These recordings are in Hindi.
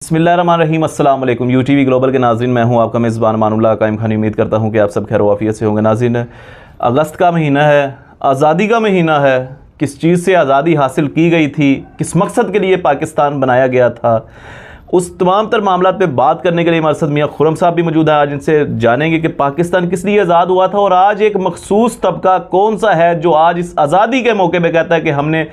बिस्मिल्लाहिर्रहमानिर्रहीम अस्सलाम वालेकुम। यूटीवी ग्लोबल के नाज़रीन, मैं हूं आपका मेज़बान मानुल्लाह कायम खानी। उम्मीद करता हूं कि आप सब खैर वाफियत से होंगे। नाज़रीन, अगस्त का महीना है, आज़ादी का महीना है। किस चीज़ से आज़ादी हासिल की गई थी, किस मकसद के लिए पाकिस्तान बनाया गया था, उस तमाम तर मामला पे बात करने के लिए हमारे साथ मियाँ खुर्रम साहब भी मौजूद है। आज इनसे जानेंगे कि पाकिस्तान किस लिए आज़ाद हुआ था और आज एक मखसूस तबका कौन सा है जो आज इस आज़ादी के मौके पर कहता है कि हमने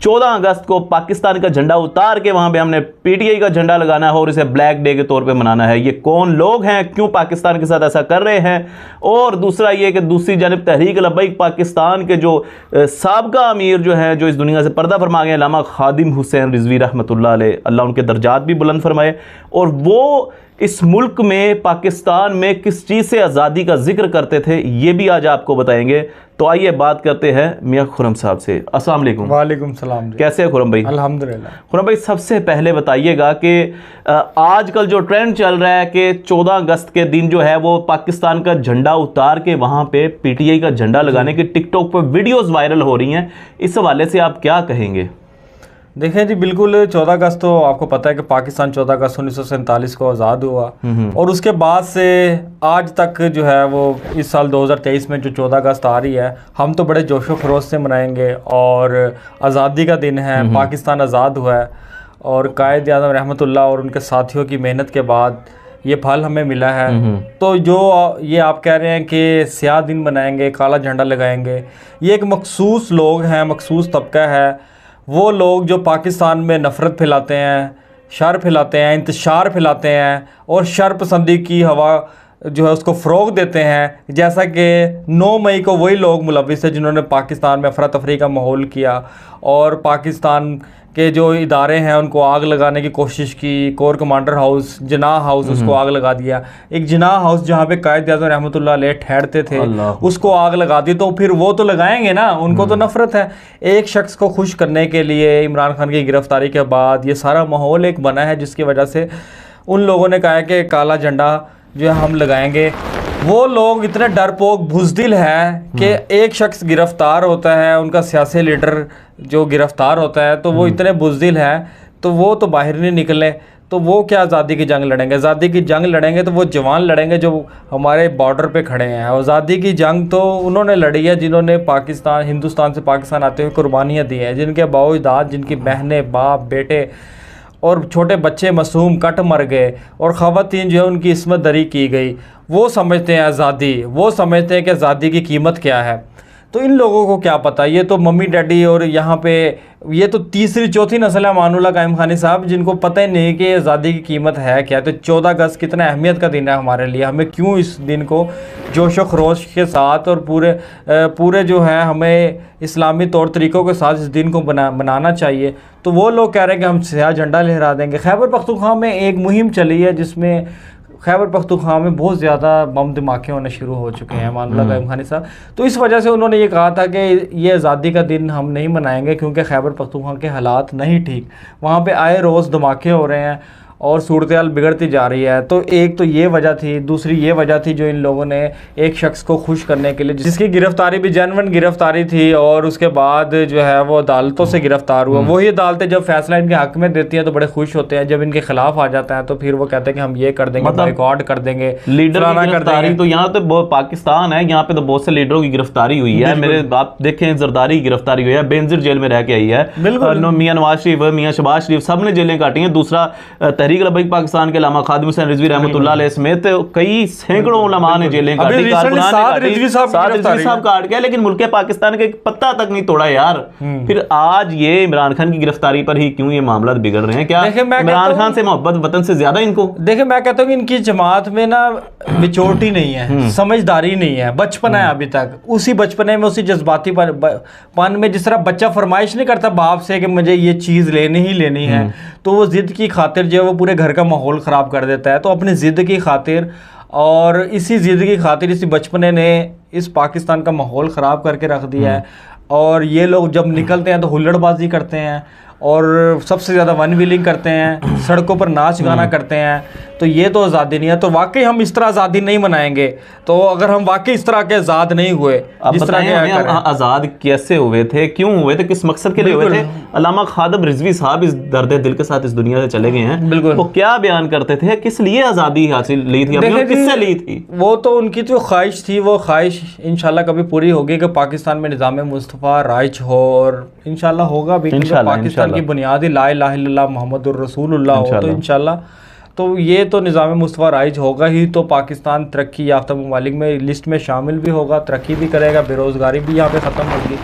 14 अगस्त को पाकिस्तान का झंडा उतार के वहाँ पे हमने पीटीआई का झंडा लगाना है और इसे ब्लैक डे के तौर पे मनाना है। ये कौन लोग हैं, क्यों पाकिस्तान के साथ ऐसा कर रहे हैं? और दूसरा ये कि दूसरी जानब तहरीक लब्बैक पाकिस्तान के जो साबका अमीर जो हैं, जो इस दुनिया से पर्दा फरमा गए, अल्लामा खादिम हुसैन रिजवी रहमतुल्लाह अलैह, अल्लाह उनके दर्जात भी बुलंद फरमाए, और वो इस मुल्क में पाकिस्तान में किस चीज़ से आज़ादी का जिक्र करते थे, ये भी आज आपको बताएंगे। तो आइए बात करते हैं मियाँ खुर्रम साहब से। अस्सलाम वालेकुम। वालेकुम सलाम। कैसे हैं खुर्रम भाई? अल्हम्दुलिल्लाह। खुर्रम भाई, सबसे पहले बताइएगा कि आजकल जो ट्रेंड चल रहा है कि 14 अगस्त के दिन जो है वो पाकिस्तान का झंडा उतार के वहाँ पे पीटीआई का झंडा लगाने की टिकटॉक पर वीडियोज़ वायरल हो रही हैं, इस हवाले से आप क्या कहेंगे? देखिए जी, बिल्कुल 14 अगस्त तो आपको पता है कि पाकिस्तान 14 अगस्त 1947 को आज़ाद हुआ, और उसके बाद से आज तक जो है वो इस साल 2023 में जो 14 अगस्त आ रही है, हम तो बड़े जोशो खरोश से मनाएंगे। और आज़ादी का दिन है, पाकिस्तान आज़ाद हुआ है और कायद आज़म रहमतुल्लाह और उनके साथियों की मेहनत के बाद ये फल हमें मिला है। तो जो ये आप कह रहे हैं कि स्याह दिन मनाएंगे, काला झंडा लगाएंगे, ये एक मखसूस लोग हैं, मखसूस तबका है। वो लोग जो पाकिस्तान में नफ़रत फैलाते हैं, शर फैलाते हैं, इंतशार फैलाते हैं और शर पसंदी की हवा जो है उसको फ़रोग़ देते हैं। जैसा कि 9 मई को वही लोग मुलविस है जिन्होंने पाकिस्तान में अफरा तफरी का माहौल किया और पाकिस्तान के जो इदारे हैं उनको आग लगाने की कोशिश की। Core commander house, Jinnah house, उसको आग लगा दिया। एक जिनाह हाउस जहाँ पे कायद आज़म रहमतुल्लाह अलैह ठहरते थे, उसको आग लगा दी। तो फिर वो तो लगाएंगे ना, उनको तो नफ़रत है। एक शख्स को खुश करने के लिए इमरान खान की गिरफ्तारी के बाद ये सारा माहौल एक बना है, जिसकी वजह से उन लोगों ने कहा है कि काला झंडा जो है हम लगाएंगे। वो लोग इतने डरपोक बुज़दिल हैं कि एक शख्स गिरफ़्तार होता है, उनका सियासी लीडर जो गिरफ़्तार होता है, तो वो इतने बुज़दिल हैं तो वो तो बाहर नहीं निकले। तो वो क्या आज़ादी की जंग लड़ेंगे? आज़ादी की जंग लड़ेंगे तो वो जवान लड़ेंगे जो हमारे बॉर्डर पे खड़े हैं। आज़ादी की जंग तो उन्होंने लड़ी है जिन्होंने पाकिस्तान, हिंदुस्तान से पाकिस्तान आते हुए कुर्बानियाँ दी हैं, जिनके बाओ-अजदाद, जिनकी बहनें, बाप, बेटे और छोटे बच्चे मासूम कट मर गए और ख़वातीन जो है उनकी इस्मत दरी की गई। वो समझते हैं आज़ादी, वो समझते हैं कि आज़ादी की कीमत क्या है। तो इन लोगों को क्या पता? ये तो मम्मी डैडी और यहाँ पे ये तो तीसरी चौथी नस्ल है मानुल्लाह कायम खानी साहब, जिनको पता ही नहीं कि आज़ादी की कीमत है क्या। तो 14 अगस्त कितना अहमियत का दिन है हमारे लिए, हमें क्यों इस दिन को जोश व खरोश के साथ और पूरे जो है हमें इस्लामी तौर तरीक़ों के साथ इस दिन को मनाना चाहिए। तो वो लोग कह रहे हैं कि हम स्याह झंडा लहरा देंगे। खैबर पख्तूनख्वा में एक मुहिम चली है जिसमें खैबर पख्तूनख्वा में बहुत ज़्यादा बम धमाके होने शुरू हो चुके हैं मानुल्लाह कायम खानी साहब। तो इस वजह से उन्होंने ये कहा था कि ये आज़ादी का दिन हम नहीं मनाएंगे क्योंकि खैबर पख्तूनख्वा के हालात नहीं ठीक, वहाँ पे आए रोज़ धमाके हो रहे हैं और सूरत हाल बिगड़ती जा रही है। तो एक तो ये वजह थी, दूसरी ये वजह थी जो इन लोगों ने एक शख्स को खुश करने के लिए, जिसकी गिरफ्तारी भी जेन्युइन गिरफ्तारी थी और उसके बाद जो है वो अदालतों से गिरफ्तार हुआ। वही अदालतें जब फैसला इनके हक में देती हैं तो बड़े खुश होते हैं, जब इनके खिलाफ आ जाता है तो फिर वो कहते हैं कि हम ये कर देंगे, बॉयकॉट कर देंगे, लीडर की गिरफ्तारी। तो यहाँ तो पाकिस्तान है, यहाँ पे तो बहुत से लीडरों की गिरफ्तारी हुई है। मेरे आप देखें, जरदारी की गिरफ्तारी हुई है, बेनजीर जेल में रह के आई है, मियाँ नवाज शरीफ, मियाँ शहबाज शरीफ, सब ने जेलें काटी हैं। दूसरा तहरीक लब्बैक पाकिस्तान के अल्लामा खादिम हुसैन रिजवी रहमतुल्लाह अलैह समेत कई सैकड़ों उलमा ने जेलें काटी, साद रिजवी साहब काट गया, लेकिन मुल्क पाकिस्तान के पत्ता तक नहीं तोड़ा यार। फिर आज ये इमरान खान की गिरफ्तारी पर ही क्यों ये मामला बिगड़ रहे हैं? क्या इमरान खान से मोहब्बत वतन से ज्यादा इनको? देखिए, मैं कहता हूँ कि इनकी जमात में ना मैच्योरिटी नहीं है, समझदारी नहीं है, बचपन है अभी तक। उसी बचपने में, उसी जज्बाती पन में, जिस तरह बच्चा फरमाइश नहीं करता बाप से कि मुझे ये चीज़ लेनी ही लेनी है, तो वो जिद की खातिर जो है वो पूरे घर का माहौल ख़राब कर देता है। तो अपनी ज़िद की खातिर और इसी ज़िद की खातिर इसी बचपने ने इस पाकिस्तान का माहौल ख़राब करके रख दिया है। और ये लोग जब निकलते हैं तो हुल्लड़बाजी करते हैं और सबसे ज़्यादा वन व्हीलिंग करते हैं, सड़कों पर नाच गाना करते हैं, तो ये तो आज़ादी नहीं है। तो वाकई हम इस तरह आज़ादी नहीं मनाएंगे। तो अगर हम वाकई इस तरह के आज़ाद नहीं हुए, अब जिस तरह बताएं हमें आज़ाद कैसे हुए थे, क्यों हुए थे, किस मकसद के लिए हुए थे? अल्लामा खादिम रिजवी साहब इस दर्द दिल के साथ इस दुनिया से चले गए हैं। बिल्कुल। वो क्या बयान करते थे, किस लिए आज़ादी हासिल ली थी, और किससे ली थी? वो तो उनकी जो ख्वाहिश थी, वो ख्वाहिश इंशाल्लाह कभी पूरी होगी कि पाकिस्तान में निज़ाम मुस्तफ़ा राइज हो, और इंशाल्लाह होगा भी। पाकिस्तान की बुनियादी ला इलाहा इल्लल्लाह मुहम्मदुर रसूलुल्लाह हो, तो इंशाल्लाह तो ये तो निज़ाम मुस्तफ़ा राइज होगा ही तो पाकिस्तान तरक्की याफ्ता ममालिक में लिस्ट में शामिल भी होगा, तरक्की भी करेगा, बेरोज़गारी भी यहाँ पे ख़त्म होगी,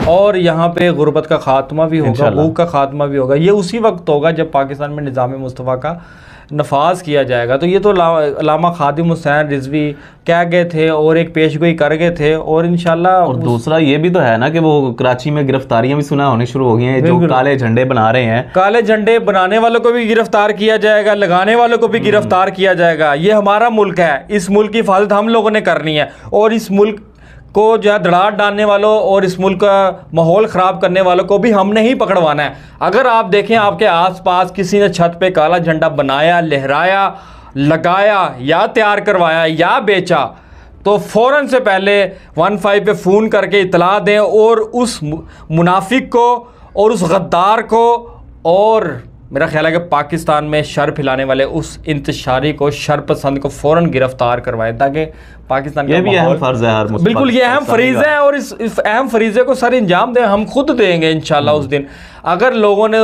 और यहाँ पे गुर्बत का खात्मा भी होगा, भूख का खात्मा भी होगा। ये उसी वक्त होगा जब पाकिस्तान में निज़ाम मुस्तफ़ा का नफाज किया जाएगा। तो ये तो अल्लामा खादिम हुसैन रिजवी कह गए थे और एक पेशगोई कर गए थे, और इंशाल्लाह। और दूसरा ये भी तो है ना कि वो कराची में गिरफ्तारियां भी सुना होनी शुरू हो गई हैं, जो काले झंडे बना रहे हैं। काले झंडे बनाने वालों को भी गिरफ्तार किया जाएगा, लगाने वालों को भी गिरफ्तार किया जाएगा। ये हमारा मुल्क है, इस मुल्क की हिफाजत हम लोगों ने करनी है, और इस मुल्क को जो है धड़ाट डालने वालों और इस मुल्क का माहौल ख़राब करने वालों को भी हमने ही पकड़वाना है। अगर आप देखें आपके आसपास किसी ने छत पे काला झंडा बनाया, लहराया, लगाया या तैयार करवाया या बेचा, तो फ़ौरन से पहले 15 पे फ़ोन करके इतला दें, और उस मुनाफिक को और उस गद्दार को, और मेरा ख्याल है कि पाकिस्तान में शर फैलाने वाले उस इंतशारी को, शर पसंद को फ़ौरन गिरफ्तार करवाएं, ताकि पाकिस्तान ये भी अहम फ़र्ज़ है हर मुस्लिम। बिल्कुल, ये अहम फरीज़ा है, और इस अहम फरीज़े को सर अंजाम दें, हम खुद देंगे इंशाल्लाह उस दिन। अगर लोगों ने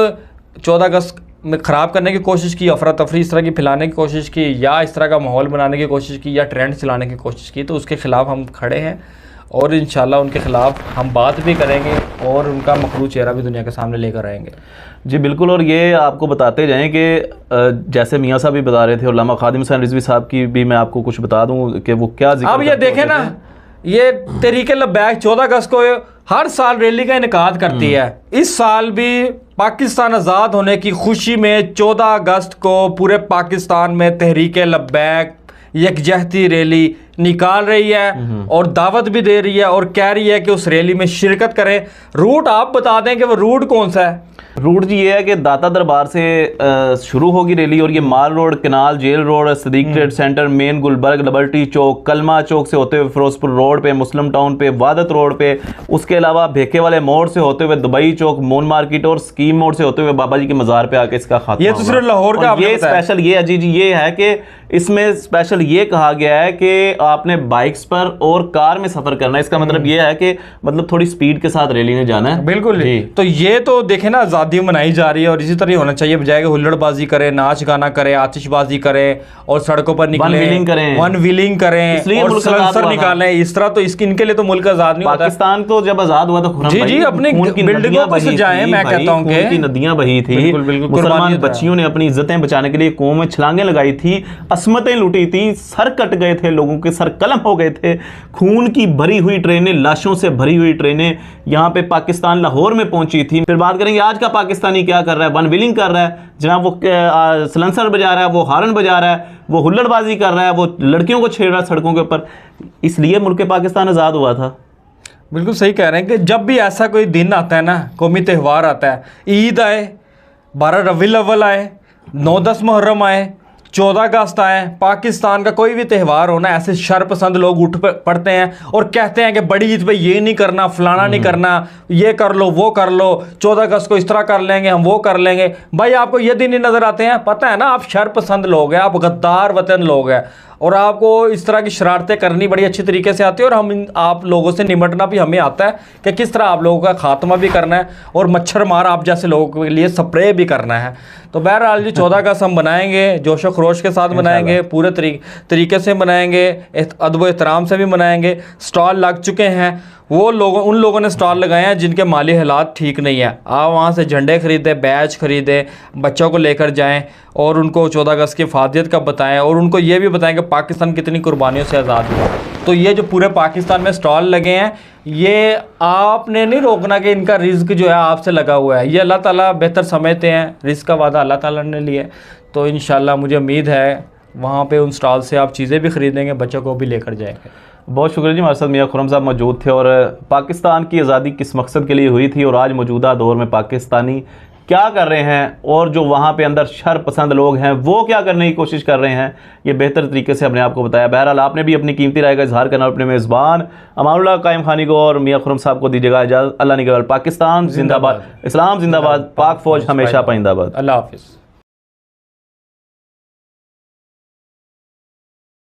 14 अगस्त में ख़राब करने की कोशिश की, अफरा तफरी इस तरह की फैलाने की कोशिश की, या इस तरह का माहौल बनाने की कोशिश की, या ट्रेंड चलाने की कोशिश की, तो उसके ख़िलाफ़ हम खड़े हैं, और इंशाल्लाह उनके ख़िलाफ़ हम बात भी करेंगे, और उनका मखरू चेहरा भी दुनिया के सामने लेकर आएंगे। जी बिल्कुल। और ये आपको बताते जाएं कि जैसे मियाँ साहब भी बता रहे थे, अल्लामा खादिम हुसैन रिजवी साहब की भी मैं आपको कुछ बता दूं कि वो क्या जिक्र अब ये देखें ना, ये तहरीक लब्बैक 14 अगस्त को हर साल रैली का इनेकाद करती है। इस साल भी पाकिस्तान आज़ाद होने की खुशी में 14 अगस्त को पूरे पाकिस्तान में तहरीक लब्बैक यकजहती रैली निकाल रही है, और दावत भी दे रही है, और कह रही है कि उस रैली में शिरकत करें। रूट आप बता दें कि वो रूट कौन सा है? रूट जी ये है कि दाता दरबार से शुरू होगी रैली, और ये Mall Road, Canal, Jail Road, Sadiq Trade Centre, Main Gulberg, Liberty Chowk, Kalma Chowk से होते हुए फिरोजपुर रोड पे, मुस्लिम टाउन पे, वादत रोड पे, उसके अलावा भेके वाले मोड़ से होते हुए दुबई चौक, मून मार्केट और स्कीम मोड़ से होते हुए बाबा जी के मज़ार पे आके इसका खात्मा। ये तो सिर्फ लाहौर का ये स्पेशल ये है जी ये है कि इसमें स्पेशल ये कहा गया है कि आपने बाइक्स पर और कार में सफर करना है। इसका मतलब ये है कि मतलब थोड़ी स्पीड के साथ रैली में जाना है। बिल्कुल। तो ये तो देखें ना, आज़ादी मनाई जा रही है, और इसी तरह होना चाहिए, बजाय कि हुल्लड़बाजी करें, नाच गाना करें, आतिशबाजी करें, और सड़कों पर निकलें, वन व्हीलिंग करें, और सलंसर निकालें। इस तरह तो इनके लिए तो मुल्क आज़ाद नहीं होता। पाकिस्तान तो जब आज़ाद हुआ तो जी अपनी बिल्डिंगों को सजाएं, मैं कहता हूं कि नदियां बही थी, मुसलमान बच्चियों ने अपनी इज्जतें बचाने के लिए कौम में छलांगें लगाई थी, असमतें लूटी थी, सर कट गए थे, लोगों के सर कलम हो गए थे, खून की भरी हुई ट्रेनें, लाशों से भरी हुई ट्रेनें यहाँ पे पाकिस्तान लाहौर में पहुंची थी। फिर बात करेंगे आज का पाकिस्तानी क्या कर रहा है, वन व्हीलिंग कर रहा है जनाब, वो सलंसर बजा रहा है, वो हारन बजा रहा है, वो हुल्लड़बाजी कर रहा है, वो लड़कियों को छेड़ रहा है सड़कों के ऊपर। इसलिए मुल्क पाकिस्तान आज़ाद हुआ था। बिल्कुल सही कह रहे हैं कि जब भी ऐसा कोई दिन आता है ना, कौमी त्यौहार आता है, ईद आए, 12 रबीउल अव्वल आए, 9-10 मुहर्रम आए, 14 अगस्त आए, पाकिस्तान का कोई भी त्यौहार होना, ऐसे शरपसंद लोग उठ पड़ते हैं और कहते हैं कि बड़ी ईद पे ये नहीं करना, फलाना नहीं करना, ये कर लो, वो कर लो, 14 अगस्त को इस तरह कर लेंगे, हम वो कर लेंगे। भाई आपको ये दिन नहीं नज़र आते हैं? पता है ना, आप शरपसंद लोग हैं, आप गद्दार वतन लोग हैं, और आपको इस तरह की शरारतें करनी बड़ी अच्छी तरीके से आती है, और हम आप लोगों से निमटना भी हमें आता है कि किस तरह आप लोगों का खात्मा भी करना है, और मच्छर मार आप जैसे लोगों के लिए स्प्रे भी करना है। तो बहरहाल जी 14 अगस्त हम बनाएंगे, जोश व खरोश के साथ बनाएंगे, पूरे तरीके से बनाएंगे, अदब एहतराम से भी बनाएंगे। स्टॉल लग चुके हैं, उन लोगों ने स्टॉल लगाए हैं जिनके माली हालात ठीक नहीं है। आप वहाँ से झंडे खरीदें, बैच खरीदें, बच्चों को लेकर जाएं, और उनको 14 अगस्त की फ़ादियत का बताएं, और उनको ये भी बताएं कि पाकिस्तान कितनी कुर्बानियों से आज़ाद हुआ। तो ये जो पूरे पाकिस्तान में स्टॉल लगे हैं, ये आपने नहीं रोकना कि इनका रिज़्क जो है आपसे लगा हुआ है। ये अल्लाह ताला बेहतर समझते हैं, रिज़्क का वादा अल्लाह ताला ने लिया। तो इंशाल्लाह मुझे उम्मीद है वहाँ पे उन स्टॉल से आप चीज़ें भी ख़रीदेंगे, बच्चों को भी लेकर जाएंगे। बहुत शुक्रिया जी, हमारे साथ मियाँ खुर्रम साहब मौजूद थे, और पाकिस्तान की आज़ादी किस मकसद के लिए हुई थी, और आज मौजूदा दौर में पाकिस्तानी क्या कर रहे हैं और जो वहाँ पे अंदर शर पसंद लोग हैं वो क्या करने की कोशिश कर रहे हैं, ये बेहतर तरीके से हमने आपको बताया। बहरहाल आपने भी अपनी कीमती राय का इजहार करना, अपने मेज़बान अमानुल्लाह कायम खानी को और मियां खुर्रम साहब को दीजिएगा इजाज़त। अल्लाह निगहबान। पाकिस्तान जिंदाबाद, इस्लाम जिंदाबाद, पाक फौज हमेशा पाइंदाबाद। अल्लाह हाफिज़।